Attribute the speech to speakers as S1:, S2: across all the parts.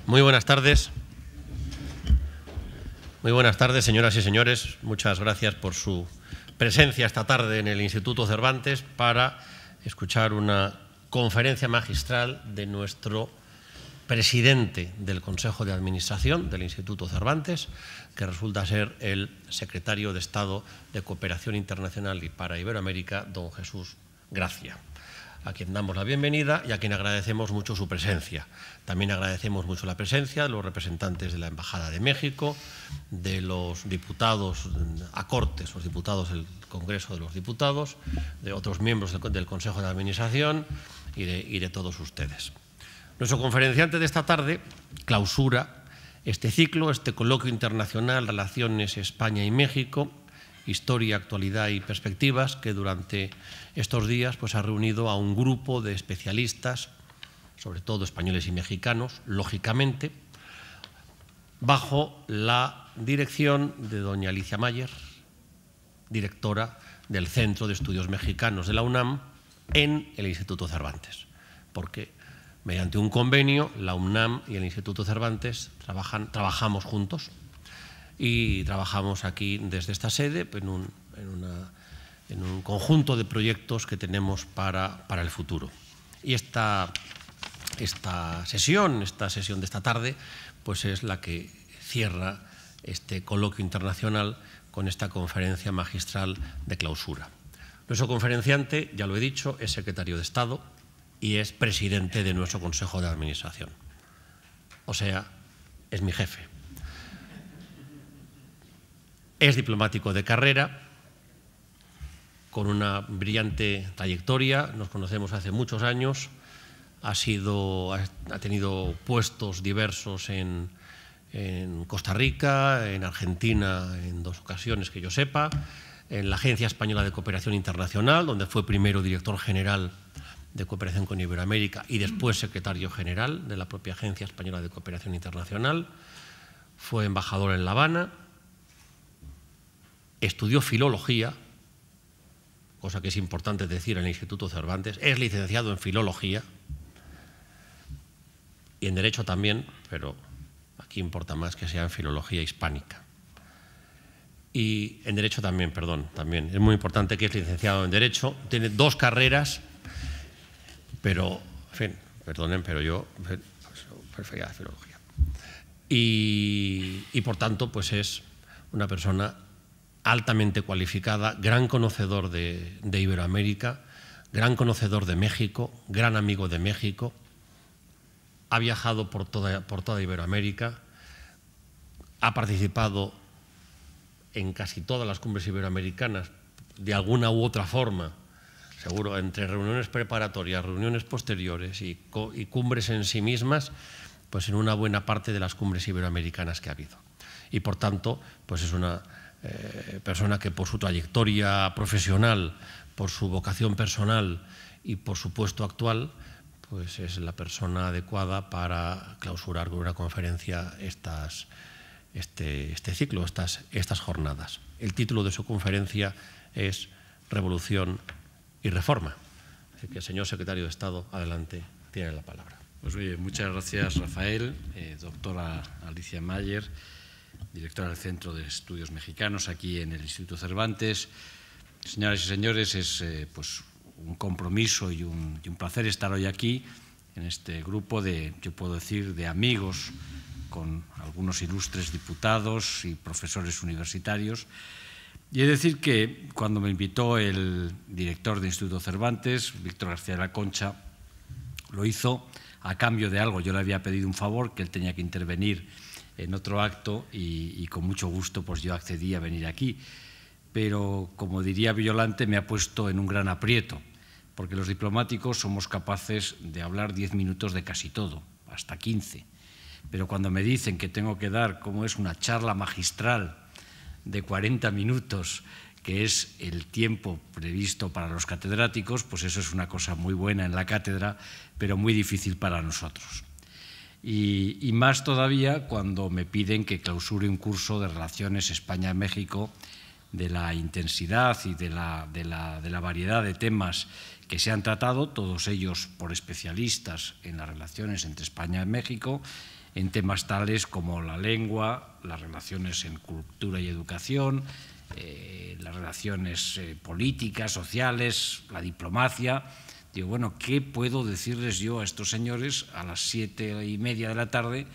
S1: Muy buenas tardes. Muy buenas tardes, señoras y señores. Muchas gracias por su presencia esta tarde en el Instituto Cervantes para escuchar una conferencia magistral de nuestro presidente del Consejo de Administración del Instituto Cervantes, que resulta ser el secretario de Estado de Cooperación Internacional y para Iberoamérica, don Jesús Gracia, a quien damos la bienvenida y a quien agradecemos mucho su presencia. También agradecemos mucho la presencia de los representantes de la Embajada de México, de los diputados a Cortes, los diputados del Congreso de los Diputados, de otros miembros del Consejo de Administración y de todos ustedes. Nuestro conferenciante de esta tarde clausura este ciclo, este coloquio internacional Relaciones España y México, Historia, Actualidad y Perspectivas, que durante estos días ha reunido a un grupo de especialistas, sobre todo españoles y mexicanos, lógicamente, bajo la dirección de doña Alicia Mayer, directora del Centro de Estudios Mexicanos de la UNAM en el Instituto Cervantes, porque mediante un convenio la UNAM y el Instituto Cervantes trabajamos juntos y trabajamos aquí desde esta sede en un conjunto de proyectos que tenemos para el futuro. Y esta sesión de esta tarde es la que cierra este coloquio internacional con esta conferencia magistral de clausura. Nuestro conferenciante, ya lo he dicho, es secretario de Estado y es presidente de nuestro Consejo de Administración. O sea, es mi jefe. Es diplomático de carrera, con una brillante trayectoria, nos conocemos hace muchos años, ha tenido puestos diversos en Costa Rica, en Argentina en 2 ocasiones que yo sepa, en la Agencia Española de Cooperación Internacional, donde fue primero director general de Cooperación con Iberoamérica y después secretario general de la propia Agencia Española de Cooperación Internacional, fue embajador en La Habana, estudió filología, cosa que es importante decir en el Instituto Cervantes, es licenciado en filología y en Derecho también, pero aquí importa más que sea en filología hispánica. Y en Derecho también, también es muy importante que es licenciado en Derecho, tiene 2 carreras, pero, en fin, perdonen, pero yo prefería la filología. Y por tanto, es una persona altamente cualificada, gran conocedor de Iberoamérica, gran conocedor de México, gran amigo de México, ha viajado por toda Iberoamérica, ha participado en casi todas las cumbres iberoamericanas de alguna u otra forma, seguro, entre reuniones preparatorias, reuniones posteriores y cumbres en sí mismas, en una buena parte de las cumbres iberoamericanas que ha habido. Y por tanto, es una persona que por su trayectoria profesional, por su vocación personal y por su puesto actual, es la persona adecuada para clausurar con una conferencia este ciclo, estas jornadas. El título de su conferencia es Revolución y Reforma. Así que, señor secretario de Estado, adelante, tiene la palabra.
S2: Pues bien, muchas gracias, Rafael. Doctora Alicia Mayer, directora del Centro de Estudios Mexicanos aquí en el Instituto Cervantes. Señoras y señores, es un compromiso y un placer estar hoy aquí en este grupo yo puedo decir, de amigos con algunos ilustres diputados y profesores universitarios. Y he de decir que cuando me invitó el director del Instituto Cervantes, Víctor García de la Concha, lo hizo a cambio de algo. Yo le había pedido un favor, que él tenía que intervenir en otro acto y con mucho gusto yo accedí a venir aquí. Pero, como diría Violante, me ha puesto en un gran aprieto, porque los diplomáticos somos capaces de hablar 10 minutos de casi todo, hasta 15. Pero cuando me dicen que tengo que dar, como es una charla magistral de 40 minutos, que es el tiempo previsto para los catedráticos, eso es una cosa muy buena en la cátedra, pero muy difícil para nosotros. Y más todavía cuando me piden que clausure un curso de Relaciones España-México, de la intensidad y de la variedad de temas que se han tratado, todos ellos por especialistas en las relaciones entre España y México, en temas tales como la lengua, las relaciones en cultura y educación, las relaciones políticas, sociales, la diplomacia. Digo, bueno, ¿qué puedo decirles yo a estos señores a las 7:30 de la tarde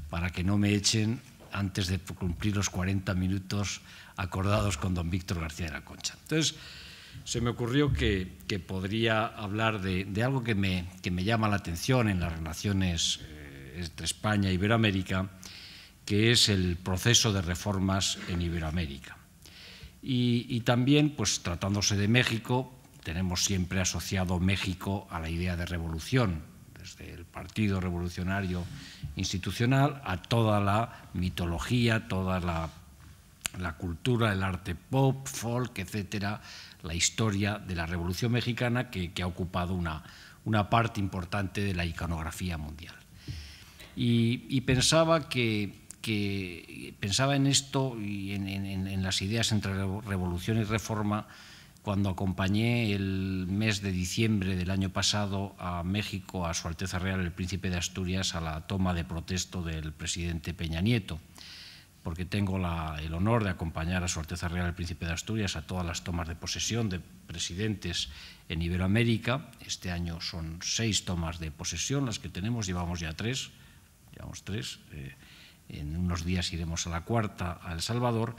S2: para que no me echen antes de cumplir los 40 minutos acordados con don Víctor García de la Concha? Entonces, se me ocurrió que podría hablar de algo que me llama la atención en las relaciones entre España e Iberoamérica, que es el proceso de reformas en Iberoamérica. Y también, pues tratándose de México, tenemos siempre asociado México a la idea de revolución, desde el Partido Revolucionario Institucional a toda la mitología, toda la cultura, el arte pop, folk, etcétera, la historia de la Revolución Mexicana que ha ocupado una parte importante de la iconografía mundial. Y pensaba pensaba en esto y en las ideas entre revolución y reforma cuando acompañé el mes de diciembre del año pasado a México, a Su Alteza Real el Príncipe de Asturias, a la toma de protesta del presidente Peña Nieto, porque tengo el honor de acompañar a Su Alteza Real el Príncipe de Asturias a todas las tomas de posesión de presidentes en Iberoamérica. Este año son 6 tomas de posesión las que tenemos, llevamos tres. En unos días iremos a la 4ª, a El Salvador.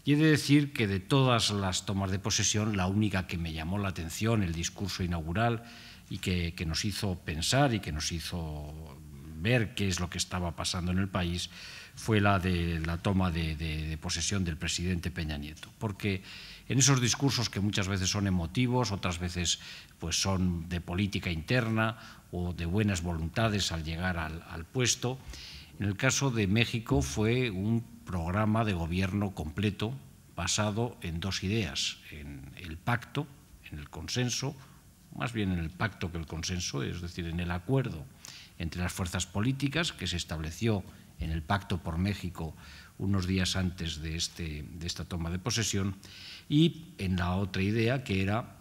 S2: Y he de decir que de todas las tomas de posesión, la única que me llamó la atención, el discurso inaugural, y que nos hizo pensar y que nos hizo ver qué es lo que estaba pasando en el país, fue la de la toma de posesión del presidente Peña Nieto. Porque en esos discursos que muchas veces son emotivos, otras veces pues son de política interna o de buenas voluntades al llegar al puesto, en el caso de México fue un programa de gobierno completo basado en 2 ideas, en el pacto, en el consenso, más bien en el pacto que el consenso, es decir, en el acuerdo entre las fuerzas políticas que se estableció en el Pacto por México unos días antes de esta toma de posesión, y en la otra idea que era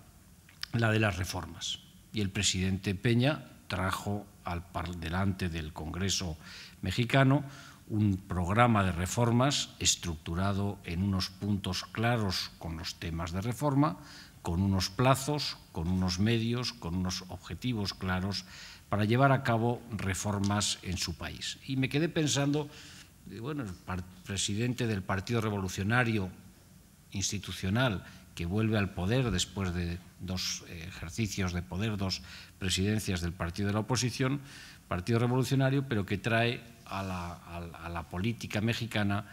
S2: la de las reformas. Y el presidente Peña trajo delante del Congreso mexicano un programa de reformas estructurado en unos puntos claros con los temas de reforma, con unos plazos, con unos medios, con unos objetivos claros para llevar a cabo reformas en su país. Y me quedé pensando, bueno, el presidente del Partido Revolucionario Institucional, que vuelve al poder después de 2 ejercicios de poder, 2 presidencias del partido de la oposición, Partido Revolucionario, pero que trae a la política mexicana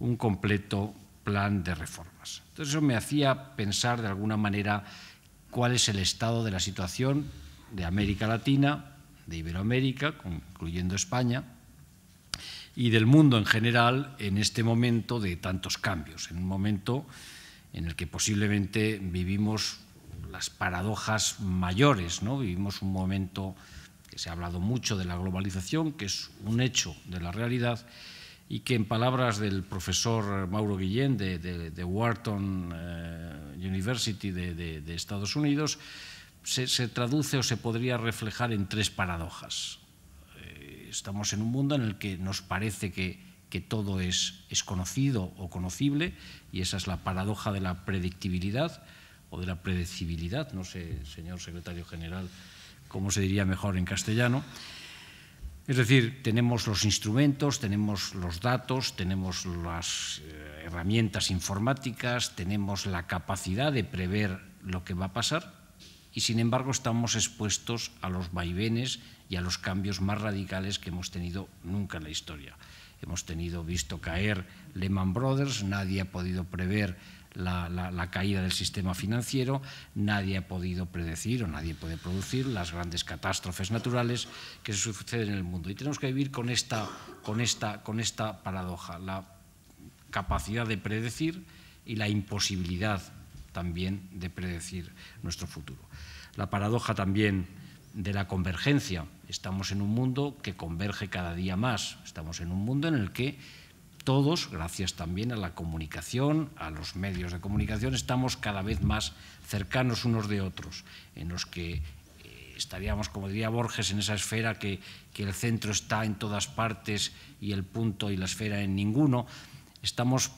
S2: un completo plan de reformas. Entonces eso me hacía pensar de alguna manera cuál es el estado de la situación de América Latina, de Iberoamérica, incluyendo España, y del mundo en general en este momento de tantos cambios, en un momento en el que posiblemente vivimos las paradojas mayores, ¿no? Vivimos un momento que se ha hablado mucho de la globalización, que es un hecho de la realidad y que, en palabras del profesor Mauro Guillén de Wharton University de Estados Unidos, se traduce o se podría reflejar en 3 paradojas. Estamos en un mundo en el que nos parece que todo es conocido o conocible, y esa es la paradoja de la predictibilidad o de la predecibilidad, no sé, señor secretario general, cómo se diría mejor en castellano. Es decir, tenemos los instrumentos, tenemos los datos, tenemos las herramientas informáticas, tenemos la capacidad de prever lo que va a pasar, y sin embargo estamos expuestos a los vaivenes y a los cambios más radicales que hemos tenido nunca en la historia. Hemos visto caer Lehman Brothers, nadie ha podido prever la caída del sistema financiero, nadie ha podido predecir o nadie puede producir las grandes catástrofes naturales que se suceden en el mundo. Y tenemos que vivir con esta paradoja, la capacidad de predecir y la imposibilidad también de predecir nuestro futuro. La paradoja también de la convergencia. Estamos en un mundo que converge cada día más. Estamos en un mundo en el que todos, gracias también a la comunicación, a los medios de comunicación, estamos cada vez más cercanos unos de otros, en los que estaríamos, como diría Borges, en esa esfera que el centro está en todas partes y el punto y la esfera en ninguno. Estamos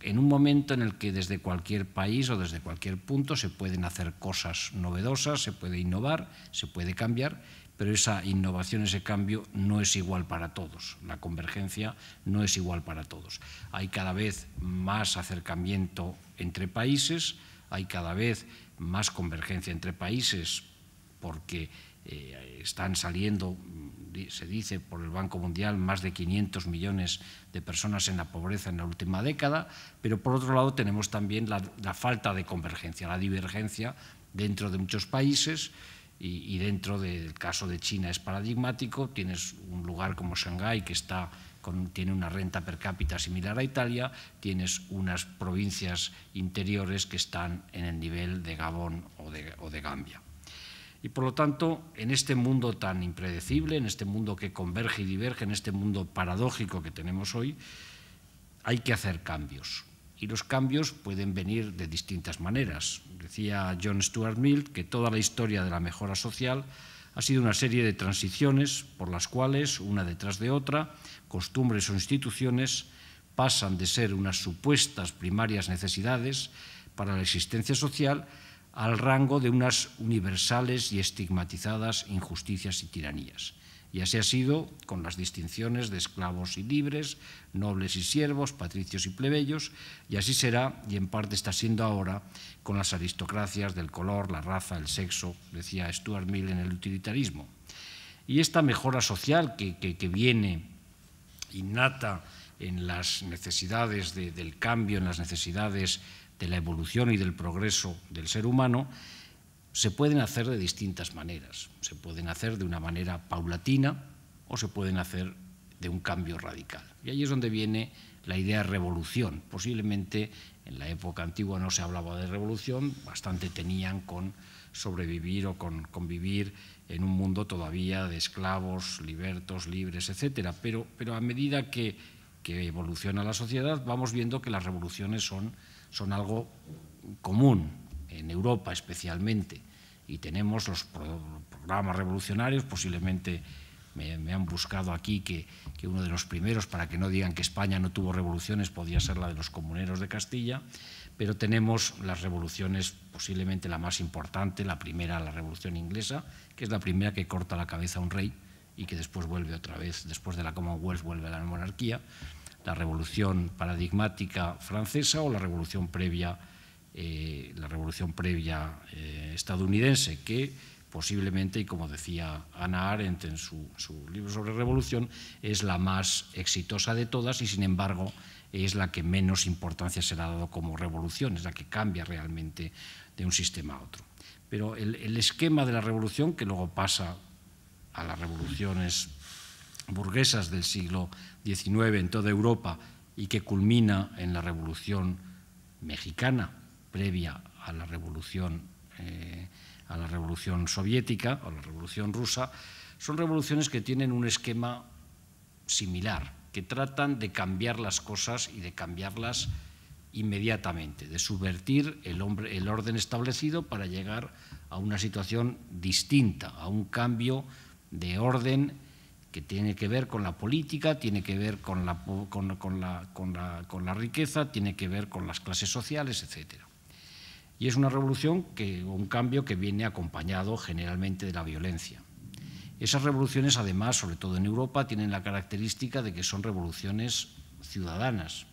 S2: en un momento en el que desde cualquier país o desde cualquier punto se pueden hacer cosas novedosas, se puede innovar, se puede cambiar, pero esa innovación, ese cambio no es igual para todos. La convergencia no es igual para todos. Hay cada vez más acercamiento entre países, hay cada vez más convergencia entre países porque están saliendo, se dice por el Banco Mundial, más de 500 millones de personas en la pobreza en la última década, pero por otro lado tenemos también la falta de convergencia, la divergencia dentro de muchos países y dentro del caso de China es paradigmático. Tienes un lugar como Shanghái que tiene una renta per cápita similar a Italia, tienes unas provincias interiores que están en el nivel de Gabón o de Gambia. Y por lo tanto, en este mundo tan impredecible, en este mundo que converge y diverge, en este mundo paradójico que tenemos hoy, hay que hacer cambios. Y los cambios pueden venir de distintas maneras. Decía John Stuart Mill que toda la historia de la mejora social ha sido una serie de transiciones por las cuales, una detrás de otra, costumbres o instituciones pasan de ser unas supuestas primarias necesidades para la existencia social al rango de unas universales y estigmatizadas injusticias y tiranías. Y así ha sido con las distinciones de esclavos y libres, nobles y siervos, patricios y plebeyos, y así será, y en parte está siendo ahora, con las aristocracias del color, la raza, el sexo, decía Stuart Mill en el utilitarismo. Y esta mejora social que viene innata en las necesidades del cambio, en las necesidades de la evolución y del progreso del ser humano, se pueden hacer de distintas maneras. Se pueden hacer de una manera paulatina o se pueden hacer de un cambio radical. Y ahí es donde viene la idea de revolución. Posiblemente en la época antigua no se hablaba de revolución, bastante tenían con sobrevivir o con convivir en un mundo todavía de esclavos, libertos, libres, etc. Pero a medida que evoluciona la sociedad, vamos viendo que las revoluciones son algo común, en Europa especialmente, y tenemos los programas revolucionarios. Posiblemente me han buscado aquí que uno de los primeros, para que no digan que España no tuvo revoluciones, podía ser la de los comuneros de Castilla, pero tenemos las revoluciones, posiblemente la más importante, la primera, la Revolución Inglesa, que es la primera que corta la cabeza a un rey y que después vuelve otra vez, después de la Commonwealth, vuelve a la monarquía, la Revolución Paradigmática francesa o la Revolución previa estadounidense, que posiblemente, y como decía Hannah Arendt en su libro sobre revolución, es la más exitosa de todas y, sin embargo, es la que menos importancia se le ha dado como revolución, es la que cambia realmente de un sistema a otro. Pero el esquema de la revolución, que luego pasa a las revoluciones burguesas del siglo XIX en toda Europa y que culmina en la Revolución Mexicana, previa a la Revolución Soviética o la Revolución Rusa, son revoluciones que tienen un esquema similar, que tratan de cambiar las cosas y de cambiarlas inmediatamente, de subvertir el orden establecido para llegar a una situación distinta, a un cambio de orden que tiene que ver con la política, tiene que ver con la riqueza, tiene que ver con las clases sociales, etc. Y es una revolución, un cambio que viene acompañado generalmente de la violencia. Esas revoluciones, además, sobre todo en Europa, tienen la característica de que son revoluciones ciudadanas,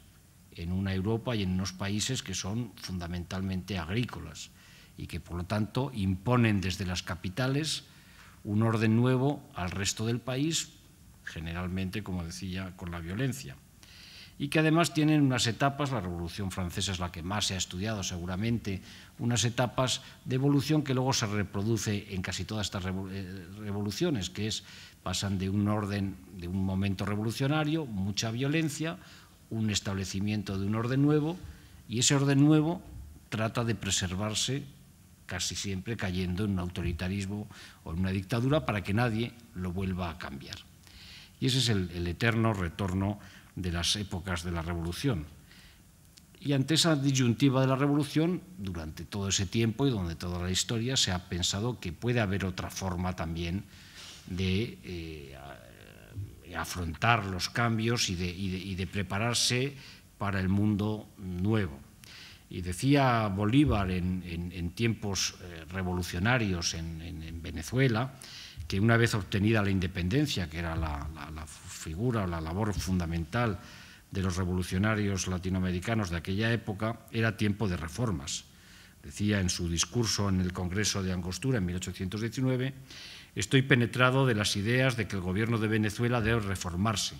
S2: en una Europa y en unos países que son fundamentalmente agrícolas y que, por lo tanto, imponen desde las capitales un orden nuevo al resto del país, generalmente, como decía, con la violencia. Y que además tienen unas etapas, la Revolución Francesa es la que más se ha estudiado seguramente, unas etapas de evolución que luego se reproduce en casi todas estas revoluciones, que pasan de un orden, de un momento revolucionario, mucha violencia, un establecimiento de un orden nuevo, y ese orden nuevo trata de preservarse casi siempre cayendo en un autoritarismo o en una dictadura para que nadie lo vuelva a cambiar. Y ese es el eterno retorno de las épocas de la revolución. Y ante esa disyuntiva de la revolución, durante todo ese tiempo y durante toda la historia, se ha pensado que puede haber otra forma también de afrontar los cambios y de prepararse para el mundo nuevo. Y decía Bolívar en tiempos revolucionarios en Venezuela que una vez obtenida la independencia, que era la figura o la labor fundamental de los revolucionarios latinoamericanos de aquella época, era tiempo de reformas. Decía en su discurso en el Congreso de Angostura en 1819: «Estoy penetrado de las ideas de que el gobierno de Venezuela debe reformarse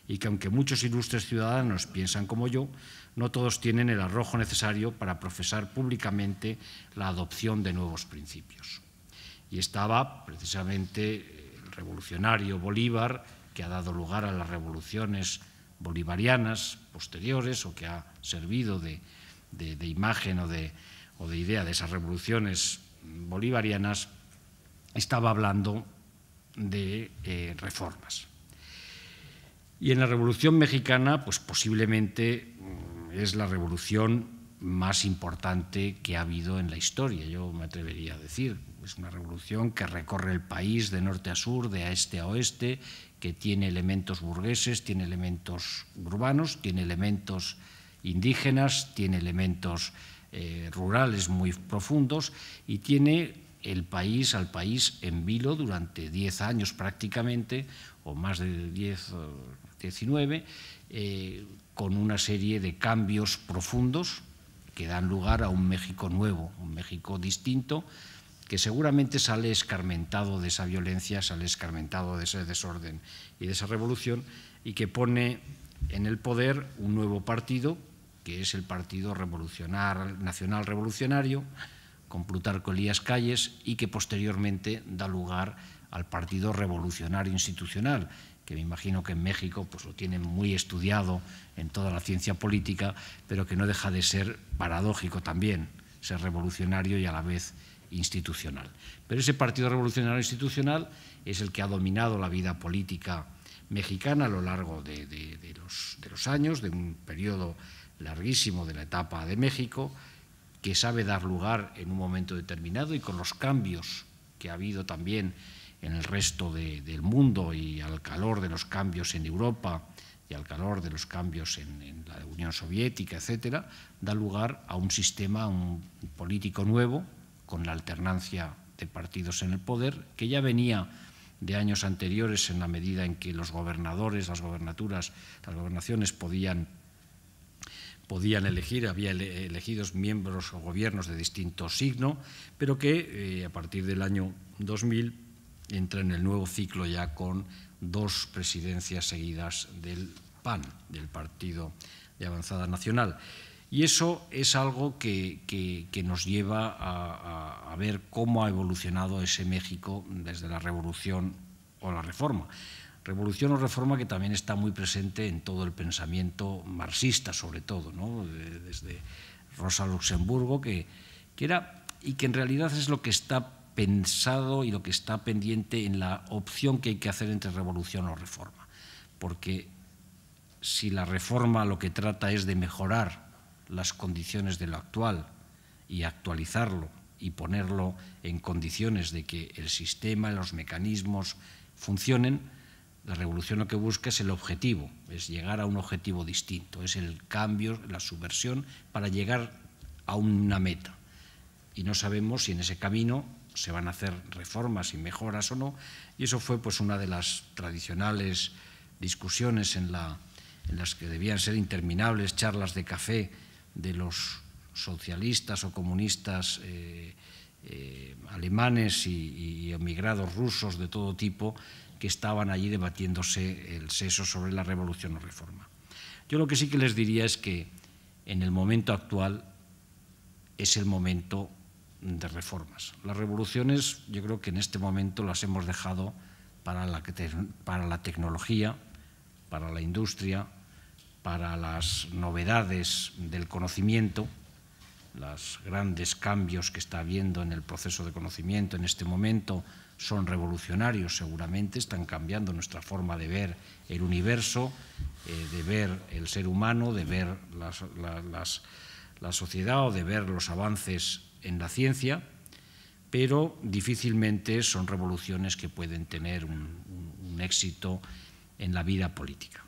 S2: y que aunque muchos ilustres ciudadanos piensan como yo, no todos tienen el arrojo necesario para profesar públicamente la adopción de nuevos principios». Y estaba precisamente el revolucionario Bolívar, que ha dado lugar a las revoluciones bolivarianas posteriores, o que ha servido de imagen o de idea de esas revoluciones bolivarianas, estaba hablando de reformas. Y en la Revolución Mexicana, pues posiblemente es la revolución más importante que ha habido en la historia, yo me atrevería a decir. Es una revolución que recorre el país de norte a sur, de este a oeste, que tiene elementos burgueses, tiene elementos urbanos, tiene elementos indígenas, tiene elementos rurales muy profundos y tiene al país en vilo durante 10 años prácticamente, o más de 10, 19, con una serie de cambios profundos que dan lugar a un México nuevo, un México distinto, que seguramente sale escarmentado de esa violencia, sale escarmentado de ese desorden y de esa revolución, y que pone en el poder un nuevo partido, que es el Partido Nacional Revolucionario, con Plutarco Elías Calles, y que posteriormente da lugar al Partido Revolucionario Institucional, que me imagino que en México pues lo tienen muy estudiado en toda la ciencia política, pero que no deja de ser paradójico también, ser revolucionario y a la vez institucional. Pero ese Partido Revolucionario Institucional es el que ha dominado la vida política mexicana a lo largo de los años, de un periodo larguísimo de la etapa de México, que sabe dar lugar en un momento determinado, y con los cambios que ha habido también en el resto del mundo, y al calor de los cambios en Europa y al calor de los cambios en la Unión Soviética, etcétera, da lugar a un sistema político nuevo, con la alternancia de partidos en el poder, que ya venía de años anteriores en la medida en que los gobernadores, las gobernaciones podían elegir, había elegidos miembros o gobiernos de distinto signo, pero que a partir del año 2000 entra en el nuevo ciclo ya con 2 presidencias seguidas del PAN, del Partido de Avanzada Nacional. Y eso es algo que nos lleva a ver cómo ha evolucionado ese México desde la revolución o la reforma. Revolución o reforma que también está muy presente en todo el pensamiento marxista, sobre todo, ¿no? Desde Rosa Luxemburgo, que era, y que en realidad es lo que está pensado y lo que está pendiente en la opción que hay que hacer entre revolución o reforma. Porque si la reforma lo que trata es de mejorar las condiciones de lo actual y actualizarlo y ponerlo en condiciones de que el sistema, los mecanismos funcionen, la revolución lo que busca es el objetivo, es llegar a un objetivo distinto, es el cambio, la subversión para llegar a una meta. Y no sabemos si en ese camino se van a hacer reformas y mejoras o no, y eso fue pues una de las tradicionales discusiones en las que debían ser interminables charlas de café de los socialistas o comunistas alemanes y emigrados rusos de todo tipo, que estaban allí debatiéndose el seso sobre la revolución o reforma. Yo lo que sí que les diría es que en el momento actual es el momento de reformas. Las revoluciones, yo creo que en este momento las hemos dejado para la tecnología, para la industria, para las novedades del conocimiento, los grandes cambios que está habiendo en el proceso de conocimiento en este momento son revolucionarios seguramente, están cambiando nuestra forma de ver el universo, de ver el ser humano, de ver la sociedad o de ver los avances en la ciencia, pero difícilmente son revoluciones que pueden tener un éxito en la vida política.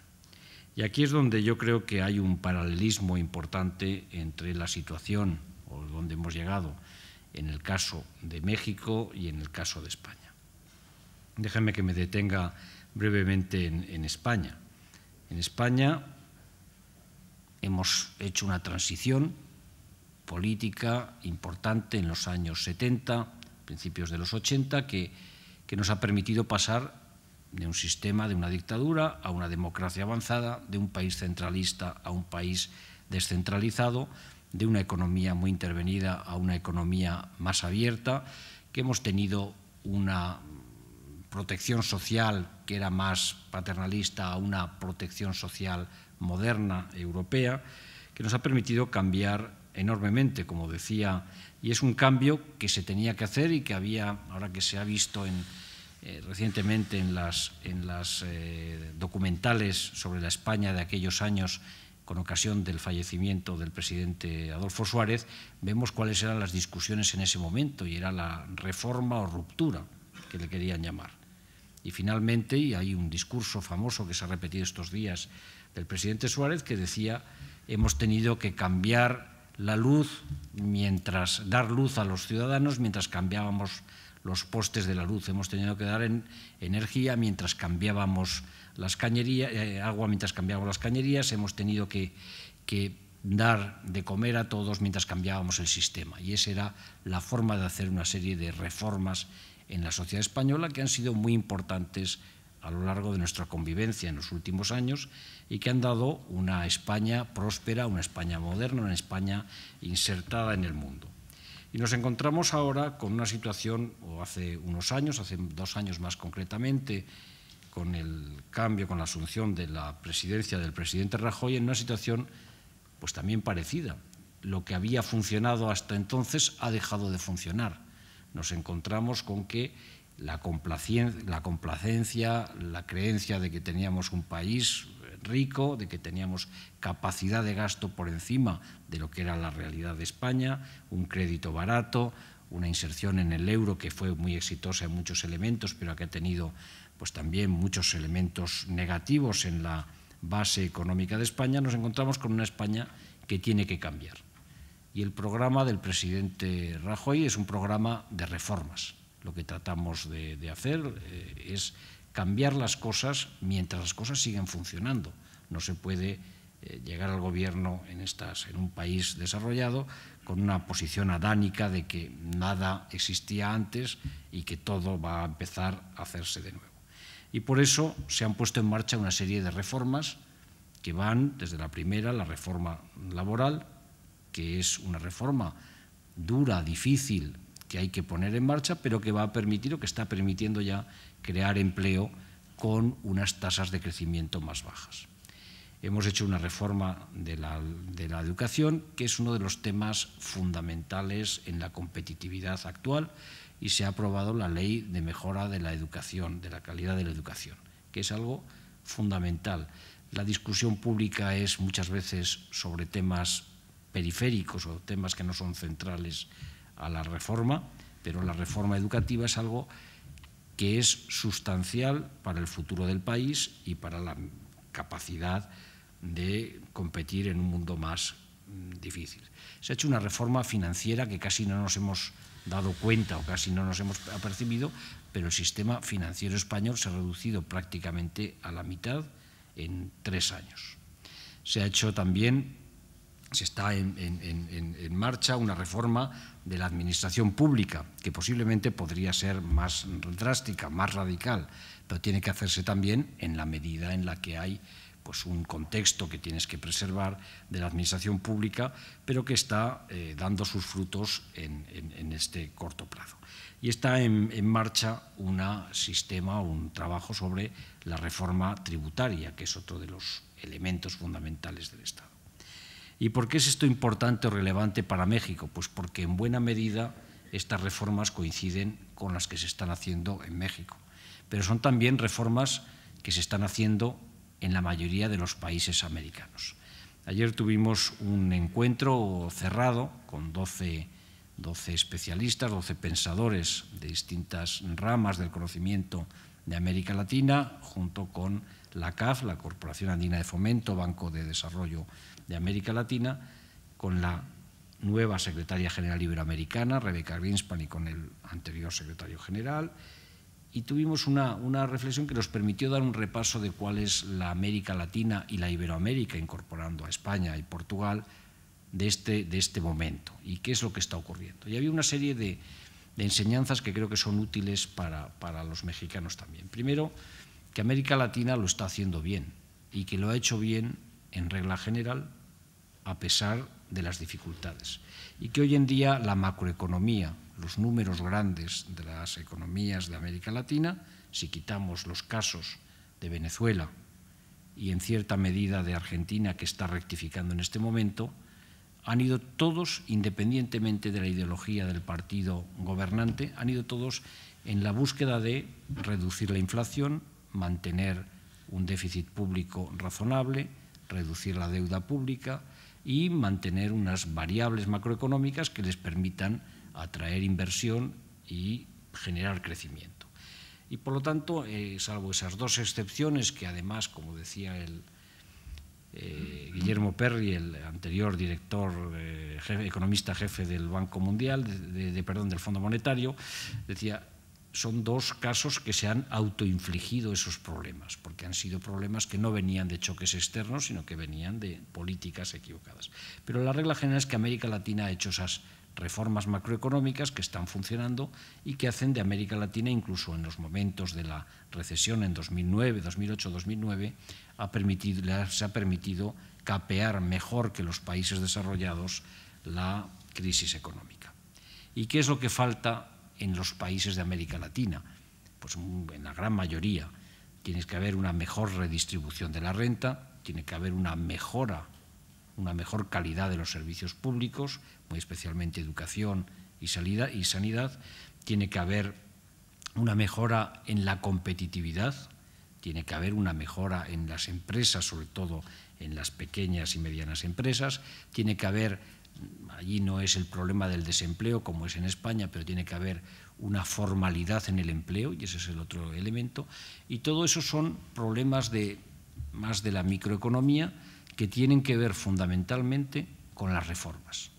S2: Y aquí es donde yo creo que hay un paralelismo importante entre la situación o donde hemos llegado en el caso de México y en el caso de España. Déjenme que me detenga brevemente en España. En España hemos hecho una transición política importante en los años 70, principios de los 80, que nos ha permitido pasar de un sistema, de una dictadura, a una democracia avanzada, de un país centralista a un país descentralizado, de una economía muy intervenida a una economía más abierta, que hemos tenido una protección social que era más paternalista a una protección social moderna europea, que nos ha permitido cambiar enormemente, como decía, y es un cambio que se tenía que hacer y que había, ahora que se ha visto recientemente en las documentales sobre la España de aquellos años, con ocasión del fallecimiento del presidente Adolfo Suárez, vemos cuáles eran las discusiones en ese momento, y era la reforma o ruptura, que le querían llamar. Y finalmente, y hay un discurso famoso que se ha repetido estos días del presidente Suárez, que decía: hemos tenido que cambiar la luz, dar luz a los ciudadanos mientras cambiábamos los postes de la luz. Hemos tenido que dar energía mientras cambiábamos las cañerías, agua mientras cambiábamos las cañerías. Hemos tenido que dar de comer a todos mientras cambiábamos el sistema. Y esa era la forma de hacer una serie de reformas en la sociedad española que han sido muy importantes a lo largo de nuestra convivencia en los últimos años y que han dado una España próspera, una España moderna, una España insertada en el mundo. Y nos encontramos ahora con una situación, o hace unos años, hace 2 años más concretamente, con el cambio, con la asunción de la presidencia del presidente Rajoy, en una situación pues también parecida. Lo que había funcionado hasta entonces ha dejado de funcionar. Nos encontramos con que la complacencia, la creencia de que teníamos un país rico, de que teníamos capacidad de gasto por encima de lo que era la realidad de España, un crédito barato, una inserción en el euro que fue muy exitosa en muchos elementos, pero que ha tenido pues también muchos elementos negativos en la base económica de España. Nos encontramos con una España que tiene que cambiar. Y el programa del presidente Rajoy es un programa de reformas. Lo que tratamos de hacer es cambiar las cosas mientras las cosas siguen funcionando. No se puede llegar al gobierno en un país desarrollado con una posición adánica de que nada existía antes y que todo va a empezar a hacerse de nuevo. Y por eso se han puesto en marcha una serie de reformas que van desde la primera, la reforma laboral, que es una reforma dura, difícil, que hay que poner en marcha, pero que va a permitir, o que está permitiendo ya, crear empleo con unas tasas de crecimiento más bajas. Hemos hecho una reforma de la educación, que es uno de los temas fundamentales en la competitividad actual, y se ha aprobado la ley de mejora de la educación, de la calidad de la educación, que es algo fundamental. La discusión pública es muchas veces sobre temas periféricos o temas que no son centrales a la reforma, pero la reforma educativa es algo que es sustancial para el futuro del país y para la capacidad de competir en un mundo más difícil. Se ha hecho una reforma financiera que casi no nos hemos dado cuenta o casi no nos hemos apercibido, pero el sistema financiero español se ha reducido prácticamente a la mitad en 3 años. Se ha hecho también, se está en marcha una reforma de la administración pública, que posiblemente podría ser más drástica, más radical, pero tiene que hacerse también en la medida en la que hay pues un contexto que tienes que preservar de la administración pública, pero que está dando sus frutos en este corto plazo. Y está en marcha un trabajo sobre la reforma tributaria, que es otro de los elementos fundamentales del Estado. ¿Y por qué es esto importante o relevante para México? Pues porque en buena medida estas reformas coinciden con las que se están haciendo en México, pero son también reformas que se están haciendo en la mayoría de los países americanos. Ayer tuvimos un encuentro cerrado con 12 especialistas, 12 pensadores de distintas ramas del conocimiento de América Latina, junto con la CAF, la Corporación Andina de Fomento, Banco de Desarrollo de América Latina, con la nueva secretaria general iberoamericana, Rebecca Greenspan, y con el anterior secretario general. Y tuvimos una reflexión que nos permitió dar un repaso de cuál es la América Latina y la Iberoamérica, incorporando a España y Portugal, de este momento y qué es lo que está ocurriendo. Y había una serie de enseñanzas que creo que son útiles para los mexicanos también. Primero, que América Latina lo está haciendo bien y que lo ha hecho bien en regla general a pesar de las dificultades. Y que hoy en día la macroeconomía, los números grandes de las economías de América Latina, si quitamos los casos de Venezuela y en cierta medida de Argentina, que está rectificando en este momento, han ido todos, independientemente de la ideología del partido gobernante, han ido todos en la búsqueda de reducir la inflación, mantener un déficit público razonable, reducir la deuda pública y mantener unas variables macroeconómicas que les permitan atraer inversión y generar crecimiento. Y por lo tanto, salvo esas dos excepciones que además, como decía Guillermo Perry, el anterior director, economista jefe del Banco Mundial, del Fondo Monetario, decía, son dos casos que se han autoinfligido esos problemas, porque han sido problemas que no venían de choques externos, sino que venían de políticas equivocadas. Pero la regla general es que América Latina ha hecho esas reformas macroeconómicas que están funcionando y que hacen de América Latina, incluso en los momentos de la recesión en 2009, 2008, 2009, se ha permitido capear mejor que los países desarrollados la crisis económica. ¿Y qué es lo que falta en los países de América Latina? Pues en la gran mayoría tiene que haber una mejor redistribución de la renta, tiene que haber una mejor calidad de los servicios públicos, muy especialmente educación y sanidad, tiene que haber una mejora en la competitividad, tiene que haber una mejora en las empresas, sobre todo en las pequeñas y medianas empresas, tiene que haber, allí no es el problema del desempleo como es en España, pero tiene que haber una formalidad en el empleo, y ese es el otro elemento, y todo eso son problemas más de la microeconomía que tienen que ver fundamentalmente con las reformas.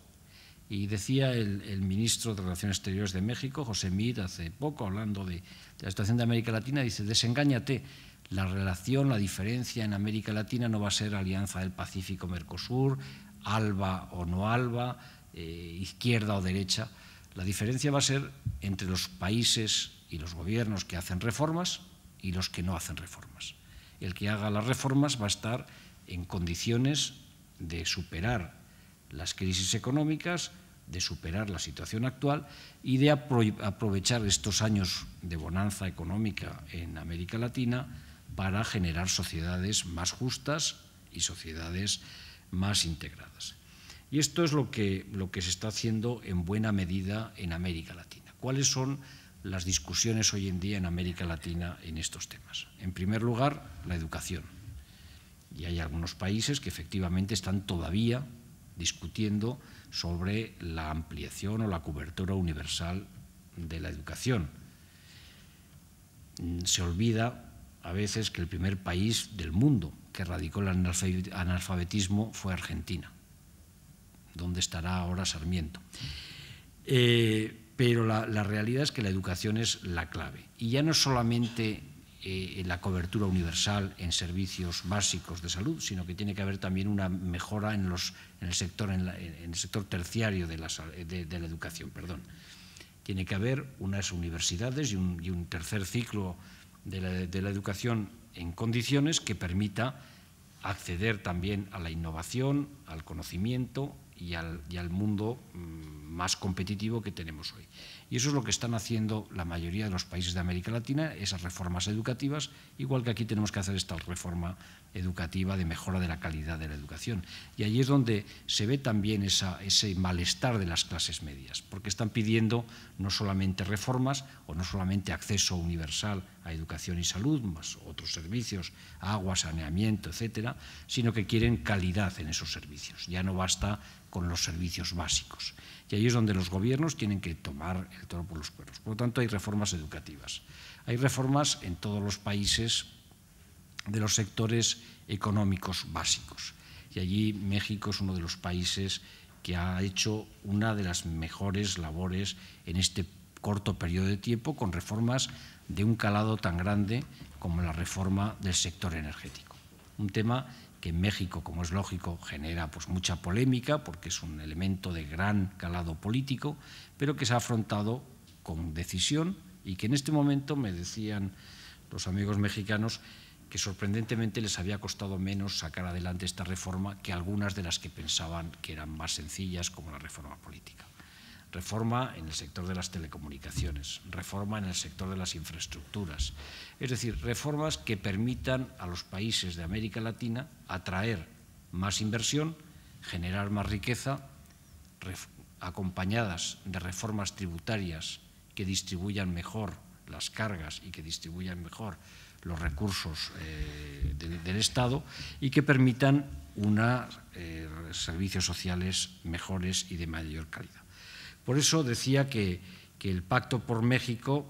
S2: Y decía el ministro de Relaciones Exteriores de México, José Meade, hace poco, hablando de la situación de América Latina, dice, desengáñate, la relación, la diferencia en América Latina no va a ser Alianza del Pacífico-Mercosur, ALBA o no ALBA, izquierda o derecha. La diferencia va a ser entre los países y los gobiernos que hacen reformas y los que no hacen reformas. El que haga las reformas va a estar en condiciones de superar las crisis económicas, de superar la situación actual y de aprovechar estos años de bonanza económica en América Latina para generar sociedades más justas y sociedades más integradas. Y esto es lo que se está haciendo en buena medida en América Latina. ¿Cuáles son las discusiones hoy en día en América Latina en estos temas? En primer lugar, la educación. Y hay algunos países que efectivamente están todavía discutiendo sobre la ampliación o la cobertura universal de la educación. Se olvida a veces que el primer país del mundo que erradicó el analfabetismo fue Argentina. ¿Dónde estará ahora Sarmiento? Pero la realidad es que la educación es la clave. Y ya no es solamente la cobertura universal en servicios básicos de salud, sino que tiene que haber también una mejora en el sector terciario de la educación. Tiene que haber unas universidades y un tercer ciclo de la educación en condiciones que permita acceder también a la innovación, al conocimiento y al mundo más competitivo que tenemos hoy. Y eso es lo que están haciendo la mayoría de los países de América Latina, esas reformas educativas, igual que aquí tenemos que hacer esta reforma educativa de mejora de la calidad de la educación. Y allí es donde se ve también ese malestar de las clases medias, porque están pidiendo no solamente reformas o no solamente acceso universal a educación y salud, más otros servicios, agua, saneamiento, etcétera, sino que quieren calidad en esos servicios. Ya no basta con los servicios básicos. Y ahí es donde los gobiernos tienen que tomar el toro por los cuernos. Por lo tanto, hay reformas educativas. Hay reformas en todos los países de los sectores económicos básicos. Y allí México es uno de los países que ha hecho una de las mejores labores en este corto periodo de tiempo, con reformas de un calado tan grande como la reforma del sector energético. Un tema que en México, como es lógico, genera pues mucha polémica porque es un elemento de gran calado político, pero que se ha afrontado con decisión y que en este momento, me decían los amigos mexicanos, que sorprendentemente les había costado menos sacar adelante esta reforma que algunas de las que pensaban que eran más sencillas, como la reforma política. Reforma en el sector de las telecomunicaciones, reforma en el sector de las infraestructuras, es decir, reformas que permitan a los países de América Latina atraer más inversión, generar más riqueza, acompañadas de reformas tributarias que distribuyan mejor las cargas y que distribuyan mejor los recursos del Estado y que permitan servicios sociales mejores y de mayor calidad. Por eso decía que el Pacto por México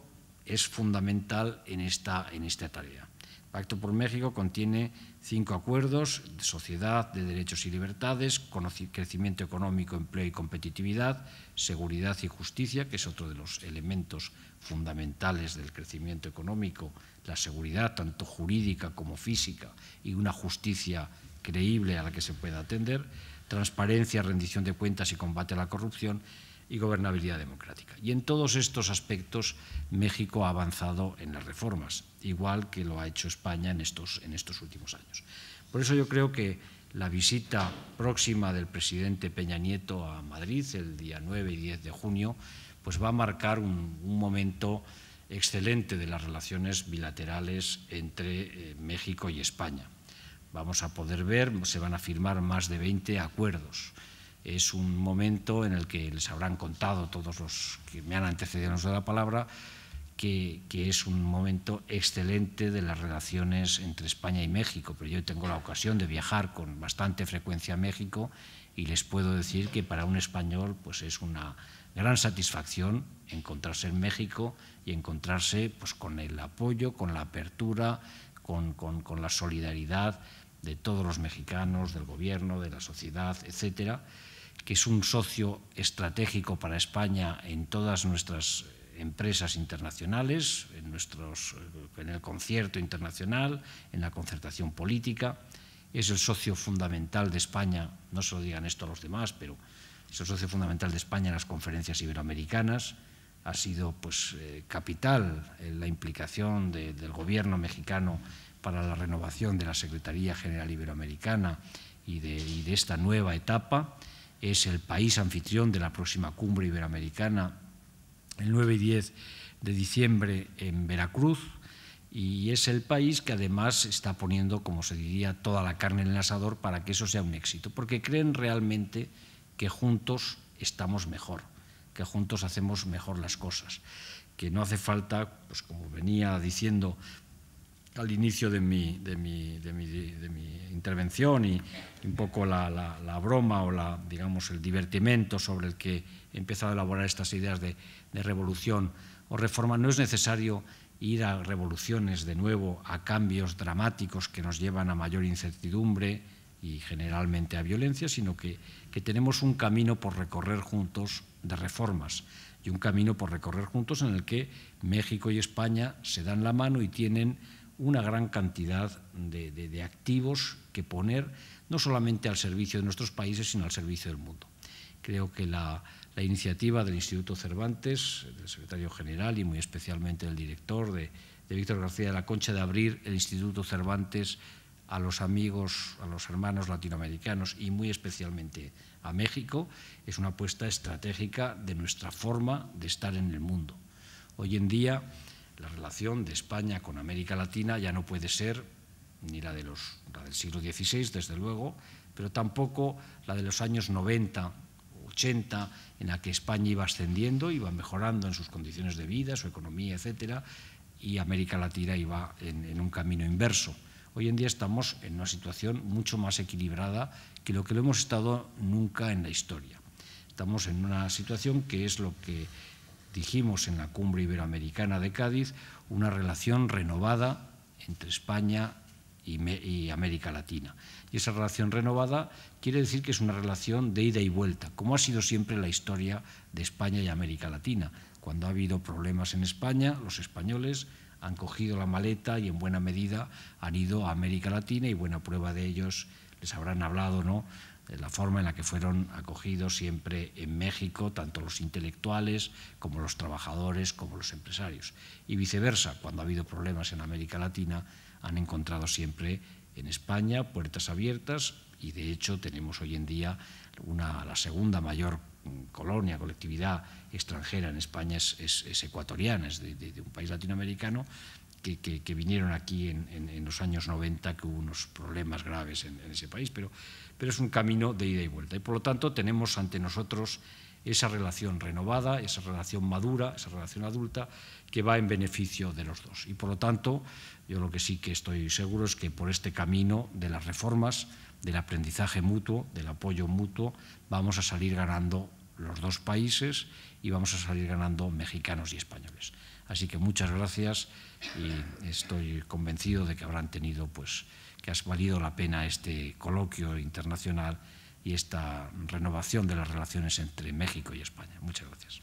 S2: es fundamental en esta tarea. El Pacto por México contiene 5 acuerdos: de sociedad, de derechos y libertades, crecimiento económico, empleo y competitividad, seguridad y justicia, que es otro de los elementos fundamentales del crecimiento económico, la seguridad tanto jurídica como física y una justicia creíble a la que se pueda atender, transparencia, rendición de cuentas y combate a la corrupción y gobernabilidad democrática. Y en todos estos aspectos México ha avanzado en las reformas, igual que lo ha hecho España en estos últimos años. Por eso yo creo que la visita próxima del presidente Peña Nieto a Madrid, el día 9 y 10 de junio, pues va a marcar un momento excelente de las relaciones bilaterales entre México y España. Vamos a poder ver, se van a firmar más de 20 acuerdos. Es un momento en el que les habrán contado todos los que me han antecedido en uso de la palabra que es un momento excelente de las relaciones entre España y México, pero yo tengo la ocasión de viajar con bastante frecuencia a México y les puedo decir que para un español pues es una gran satisfacción encontrarse en México y encontrarse pues con el apoyo, con la apertura, con la solidaridad de todos los mexicanos, del gobierno, de la sociedad, etcétera, que es un socio estratégico para España en todas nuestras empresas internacionales, en el concierto internacional, en la concertación política. Es el socio fundamental de España, no se lo digan esto a los demás, pero es el socio fundamental de España en las conferencias iberoamericanas. Ha sido pues, capital la implicación del gobierno mexicano para la renovación de la Secretaría General Iberoamericana y de esta nueva etapa. Es el país anfitrión de la próxima cumbre iberoamericana el 9 y 10 de diciembre en Veracruz, y es el país que además está poniendo, como se diría, toda la carne en el asador para que eso sea un éxito, porque creen realmente que juntos estamos mejor, que juntos hacemos mejor las cosas, que no hace falta, pues como venía diciendo al inicio de mi intervención y un poco la broma o digamos el divertimento sobre el que he empezado a elaborar estas ideas de revolución o reforma, no es necesario ir a revoluciones de nuevo, a cambios dramáticos que nos llevan a mayor incertidumbre y generalmente a violencia, sino que tenemos un camino por recorrer juntos de reformas y un camino por recorrer juntos en el que México y España se dan la mano y tienen una gran cantidad de activos que poner no solamente al servicio de nuestros países, sino al servicio del mundo. Creo que la iniciativa del Instituto Cervantes, del secretario general y muy especialmente del director, de Víctor García de la Concha, de abrir el Instituto Cervantes a los amigos, a los hermanos latinoamericanos y muy especialmente a México, es una apuesta estratégica de nuestra forma de estar en el mundo. Hoy en día, la relación de España con América Latina ya no puede ser ni la del siglo XVI, desde luego, pero tampoco la de los años 90, 80, en la que España iba ascendiendo, iba mejorando en sus condiciones de vida, su economía, etcétera, y América Latina iba en un camino inverso. Hoy en día estamos en una situación mucho más equilibrada que lo hemos estado nunca en la historia. Estamos en una situación que es lo que dijimos en la Cumbre Iberoamericana de Cádiz, una relación renovada entre España y América Latina. Y esa relación renovada quiere decir que es una relación de ida y vuelta, como ha sido siempre la historia de España y América Latina. Cuando ha habido problemas en España, los españoles han cogido la maleta y en buena medida han ido a América Latina, y buena prueba de ellos les habrán hablado, ¿no?, de la forma en la que fueron acogidos siempre en México, tanto los intelectuales como los trabajadores, como los empresarios. Y viceversa, cuando ha habido problemas en América Latina, han encontrado siempre en España puertas abiertas, y de hecho tenemos hoy en día la segunda mayor colonia, colectividad extranjera en España es ecuatoriana, es de un país latinoamericano que vinieron aquí en los años 90, que hubo unos problemas graves en ese país, pero es un camino de ida y vuelta. Y por lo tanto tenemos ante nosotros esa relación renovada, esa relación madura, esa relación adulta, que va en beneficio de los dos. Y por lo tanto, yo lo que sí que estoy seguro es que por este camino de las reformas, del aprendizaje mutuo, del apoyo mutuo, vamos a salir ganando los dos países y vamos a salir ganando mexicanos y españoles. Así que muchas gracias, y estoy convencido de que habrán tenido, pues, que ha valido la pena este coloquio internacional y esta renovación de las relaciones entre México y España. Muchas gracias.